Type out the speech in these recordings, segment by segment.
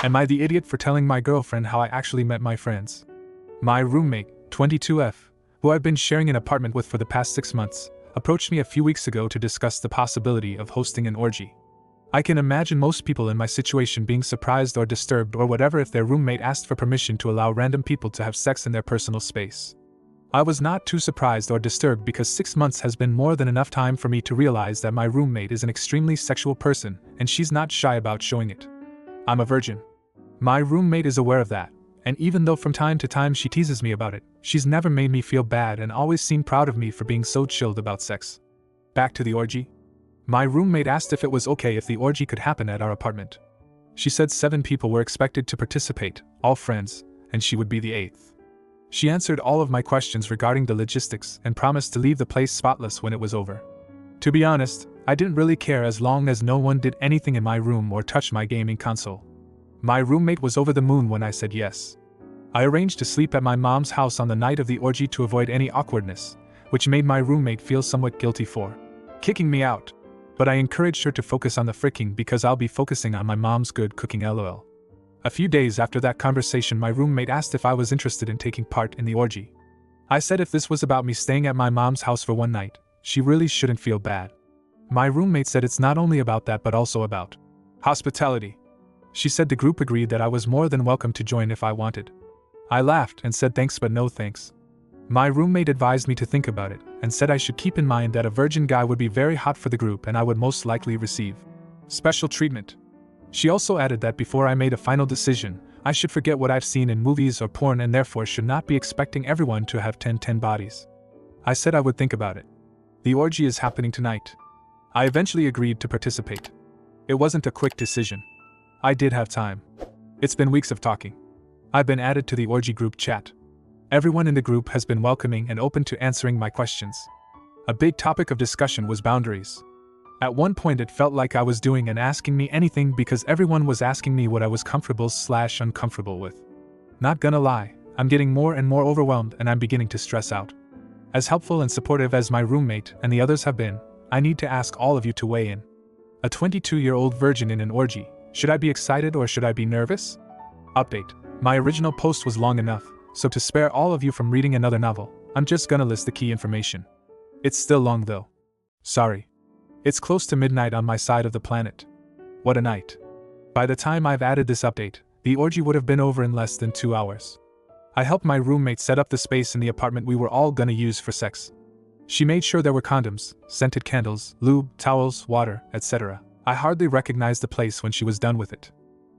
Am I the idiot for telling my girlfriend how I actually met my friends? My roommate, 22F, who I've been sharing an apartment with for the past 6 months, approached me a few weeks ago to discuss the possibility of hosting an orgy. I can imagine most people in my situation being surprised or disturbed or whatever if their roommate asked for permission to allow random people to have sex in their personal space. I was not too surprised or disturbed because 6 months has been more than enough time for me to realize that my roommate is an extremely sexual person and she's not shy about showing it. I'm a virgin. My roommate is aware of that, and even though from time to time she teases me about it, she's never made me feel bad and always seemed proud of me for being so chilled about sex. Back to the orgy. My roommate asked if it was okay if the orgy could happen at our apartment. She said 7 people were expected to participate, all friends, and she would be the 8th. She answered all of my questions regarding the logistics and promised to leave the place spotless when it was over. To be honest, I didn't really care as long as no one did anything in my room or touched my gaming console. My roommate was over the moon when I said yes. I arranged to sleep at my mom's house on the night of the orgy to avoid any awkwardness, which made my roommate feel somewhat guilty for kicking me out. But I encouraged her to focus on the fricking because I'll be focusing on my mom's good cooking lol. A few days after that conversation, my roommate asked if I was interested in taking part in the orgy. I said if this was about me staying at my mom's house for one night, she really shouldn't feel bad. My roommate said it's not only about that but also about hospitality. She said the group agreed that I was more than welcome to join if I wanted. I laughed and said thanks but no thanks. My roommate advised me to think about it and said I should keep in mind that a virgin guy would be very hot for the group and I would most likely receive special treatment. She also added that before I made a final decision, I should forget what I've seen in movies or porn and therefore should not be expecting everyone to have 10 bodies. I said I would think about it. The orgy is happening tonight. I eventually agreed to participate. It wasn't a quick decision. I did have time. It's been weeks of talking. I've been added to the orgy group chat. Everyone in the group has been welcoming and open to answering my questions. A big topic of discussion was boundaries. At one point it felt like I was doing and asking me anything because everyone was asking me what I was comfortable/uncomfortable with. Not gonna lie, I'm getting more and more overwhelmed and I'm beginning to stress out. As helpful and supportive as my roommate and the others have been, I need to ask all of you to weigh in. A 22-year-old virgin in an orgy, should I be excited or should I be nervous? Update. My original post was long enough, so to spare all of you from reading another novel, I'm just gonna list the key information. It's still long though. Sorry. It's close to midnight on my side of the planet. What a night. By the time I've added this update, the orgy would have been over in less than 2 hours. I helped my roommate set up the space in the apartment we were all gonna use for sex. She made sure there were condoms, scented candles, lube, towels, water, etc. I hardly recognized the place when she was done with it.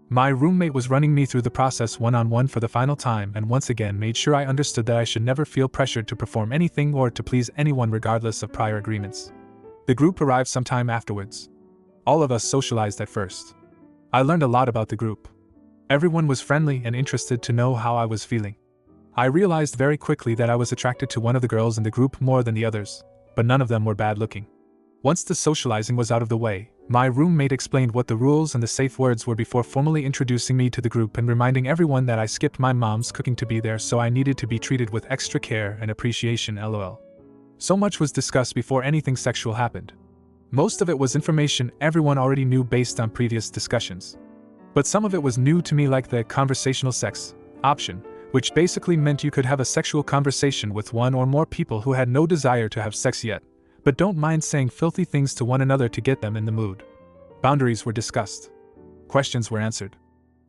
My roommate was running me through the process one-on-one for the final time and once again made sure I understood that I should never feel pressured to perform anything or to please anyone regardless of prior agreements. The group arrived sometime afterwards. All of us socialized at first. I learned a lot about the group. Everyone was friendly and interested to know how I was feeling. I realized very quickly that I was attracted to one of the girls in the group more than the others, but none of them were bad looking. Once the socializing was out of the way, my roommate explained what the rules and the safe words were before formally introducing me to the group and reminding everyone that I skipped my mom's cooking to be there, so I needed to be treated with extra care and appreciation lol. So much was discussed before anything sexual happened. Most of it was information everyone already knew based on previous discussions. But some of it was new to me, like the conversational sex option, which basically meant you could have a sexual conversation with one or more people who had no desire to have sex yet, but don't mind saying filthy things to one another to get them in the mood. Boundaries were discussed. Questions were answered.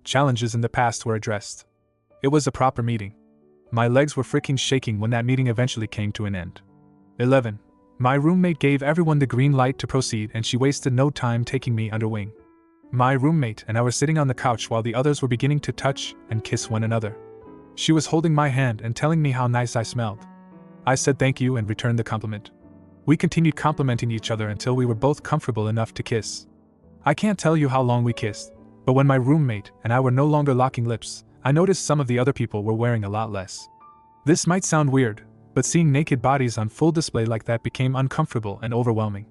Challenges in the past were addressed. It was a proper meeting. My legs were freaking shaking when that meeting eventually came to an end. 11. My roommate gave everyone the green light to proceed and she wasted no time taking me under wing. My roommate and I were sitting on the couch while the others were beginning to touch and kiss one another. She was holding my hand and telling me how nice I smelled. I said thank you and returned the compliment. We continued complimenting each other until we were both comfortable enough to kiss. I can't tell you how long we kissed, but when my roommate and I were no longer locking lips, I noticed some of the other people were wearing a lot less. This might sound weird, but seeing naked bodies on full display like that became uncomfortable and overwhelming.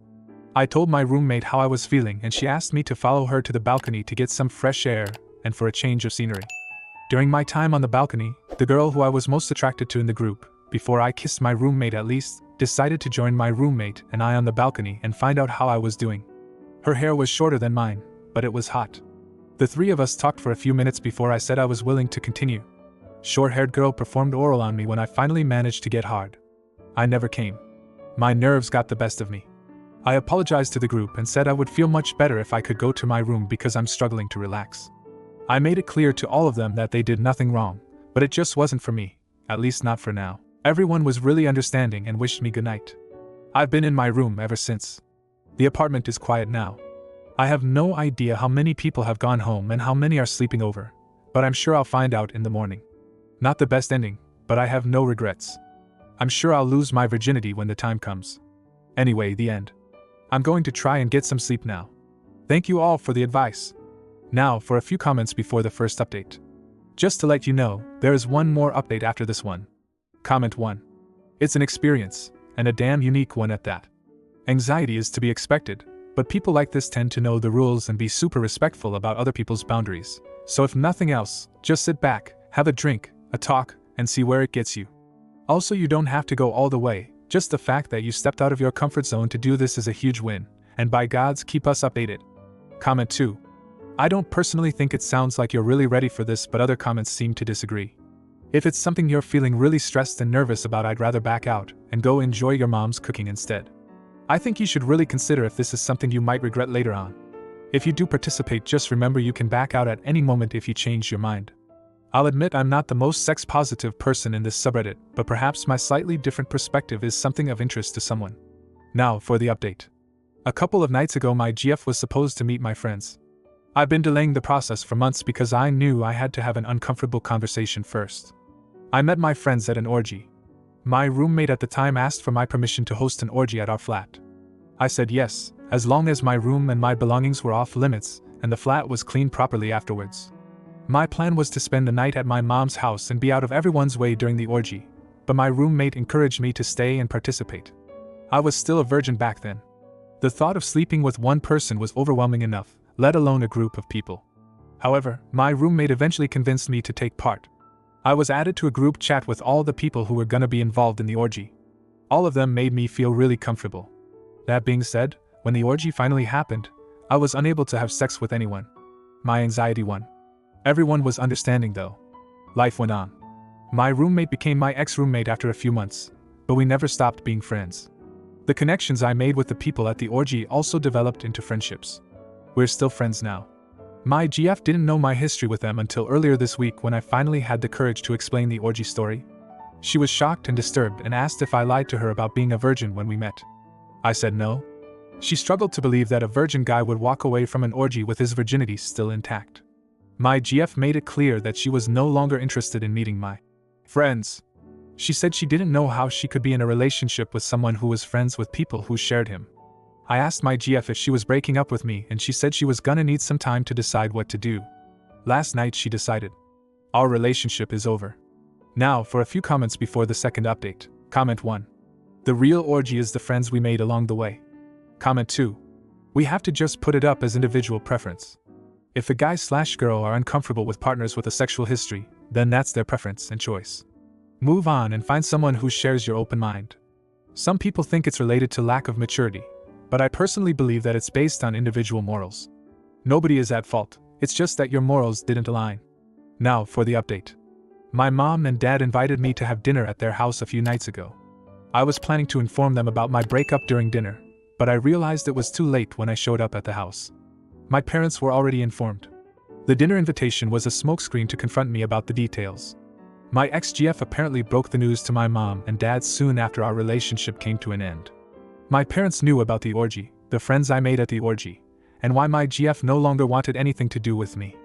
I told my roommate how I was feeling and she asked me to follow her to the balcony to get some fresh air and for a change of scenery. During my time on the balcony, the girl who I was most attracted to in the group, before I kissed my roommate at least, decided to join my roommate and I on the balcony and find out how I was doing. Her hair was shorter than mine, but it was hot. The three of us talked for a few minutes before I said I was willing to continue. Short-haired girl performed oral on me when I finally managed to get hard. I never came. My nerves got the best of me. I apologized to the group and said I would feel much better if I could go to my room because I'm struggling to relax. I made it clear to all of them that they did nothing wrong, but it just wasn't for me, at least not for now. Everyone was really understanding and wished me good night. I've been in my room ever since. The apartment is quiet now. I have no idea how many people have gone home and how many are sleeping over, but I'm sure I'll find out in the morning. Not the best ending, but I have no regrets. I'm sure I'll lose my virginity when the time comes. Anyway, the end. I'm going to try and get some sleep now. Thank you all for the advice. Now for a few comments before the first update. Just to let you know, there is one more update after this one. Comment 1. It's an experience, and a damn unique one at that. Anxiety is to be expected, but people like this tend to know the rules and be super respectful about other people's boundaries. So if nothing else, just sit back, have a drink, a talk, and see where it gets you. Also, you don't have to go all the way. Just the fact that you stepped out of your comfort zone to do this is a huge win, and by gods, keep us updated. Comment 2. I don't personally think it sounds like you're really ready for this, but other comments seem to disagree. If it's something you're feeling really stressed and nervous about, I'd rather back out and go enjoy your mom's cooking instead. I think you should really consider if this is something you might regret later on. If you do participate, just remember you can back out at any moment if you change your mind. I'll admit I'm not the most sex-positive person in this subreddit, but perhaps my slightly different perspective is something of interest to someone. Now for the update. A couple of nights ago my GF was supposed to meet my friends. I've been delaying the process for months because I knew I had to have an uncomfortable conversation first. I met my friends at an orgy. My roommate at the time asked for my permission to host an orgy at our flat. I said yes, as long as my room and my belongings were off limits, and the flat was cleaned properly afterwards. My plan was to spend the night at my mom's house and be out of everyone's way during the orgy, but my roommate encouraged me to stay and participate. I was still a virgin back then. The thought of sleeping with one person was overwhelming enough, let alone a group of people. However, my roommate eventually convinced me to take part. I was added to a group chat with all the people who were gonna be involved in the orgy. All of them made me feel really comfortable. That being said, when the orgy finally happened, I was unable to have sex with anyone. My anxiety won. Everyone was understanding though. Life went on. My roommate became my ex-roommate after a few months, but we never stopped being friends. The connections I made with the people at the orgy also developed into friendships. We're still friends now. My GF didn't know my history with them until earlier this week when I finally had the courage to explain the orgy story. She was shocked and disturbed and asked if I lied to her about being a virgin when we met. I said no. She struggled to believe that a virgin guy would walk away from an orgy with his virginity still intact. My GF made it clear that she was no longer interested in meeting my friends. She said she didn't know how she could be in a relationship with someone who was friends with people who shared him. I asked my GF if she was breaking up with me, and she said she was gonna need some time to decide what to do. Last night she decided. Our relationship is over. Now for a few comments before the second update. Comment 1. The real orgy is the friends we made along the way. Comment 2. We have to just put it up as individual preference. If a guy/girl are uncomfortable with partners with a sexual history, then that's their preference and choice. Move on and find someone who shares your open mind. Some people think it's related to lack of maturity, but I personally believe that it's based on individual morals. Nobody is at fault, it's just that your morals didn't align. Now for the update. My mom and dad invited me to have dinner at their house a few nights ago. I was planning to inform them about my breakup during dinner, but I realized it was too late when I showed up at the house. My parents were already informed. The dinner invitation was a smokescreen to confront me about the details. My ex-GF apparently broke the news to my mom and dad soon after our relationship came to an end. My parents knew about the orgy, the friends I made at the orgy, and why my GF no longer wanted anything to do with me.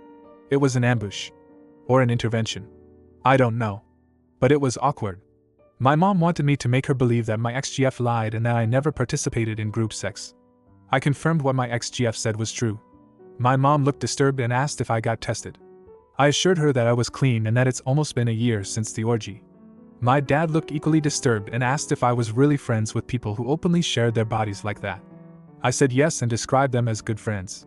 It was an ambush. Or an intervention. I don't know. But it was awkward. My mom wanted me to make her believe that my ex-GF lied and that I never participated in group sex. I confirmed what my ex-GF said was true. My mom looked disturbed and asked if I got tested. I assured her that I was clean and that it's almost been a year since the orgy. My dad looked equally disturbed and asked if I was really friends with people who openly shared their bodies like that. I said yes and described them as good friends.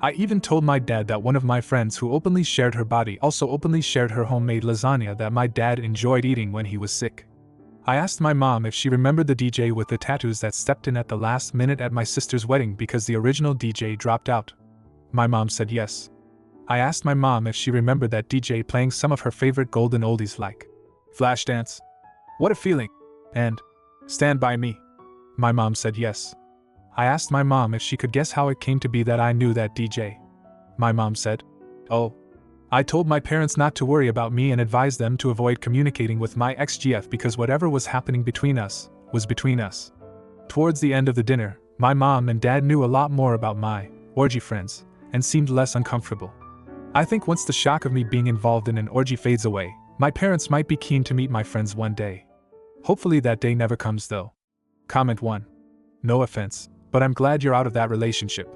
I even told my dad that one of my friends who openly shared her body also openly shared her homemade lasagna that my dad enjoyed eating when he was sick. I asked my mom if she remembered the DJ with the tattoos that stepped in at the last minute at my sister's wedding because the original DJ dropped out. My mom said yes. I asked my mom if she remembered that DJ playing some of her favorite golden oldies like Flashdance, What a Feeling, and Stand By Me. My mom said yes. I asked my mom if she could guess how it came to be that I knew that DJ. My mom said, "Oh. I told my parents not to worry about me and advised them to avoid communicating with my ex-GF because whatever was happening between us was between us." Towards the end of the dinner, my mom and dad knew a lot more about my orgy friends and seemed less uncomfortable. I think once the shock of me being involved in an orgy fades away, my parents might be keen to meet my friends one day. Hopefully that day never comes though. Comment 1. No offense, but I'm glad you're out of that relationship.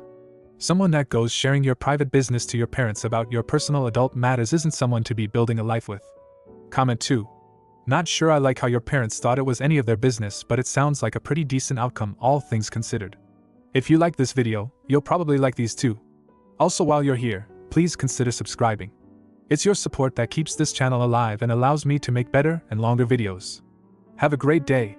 Someone that goes sharing your private business to your parents about your personal adult matters isn't someone to be building a life with. Comment 2. Not sure I like how your parents thought it was any of their business, but it sounds like a pretty decent outcome all things considered. If you like this video, you'll probably like these too. Also, while you're here, please consider subscribing. It's your support that keeps this channel alive and allows me to make better and longer videos. Have a great day.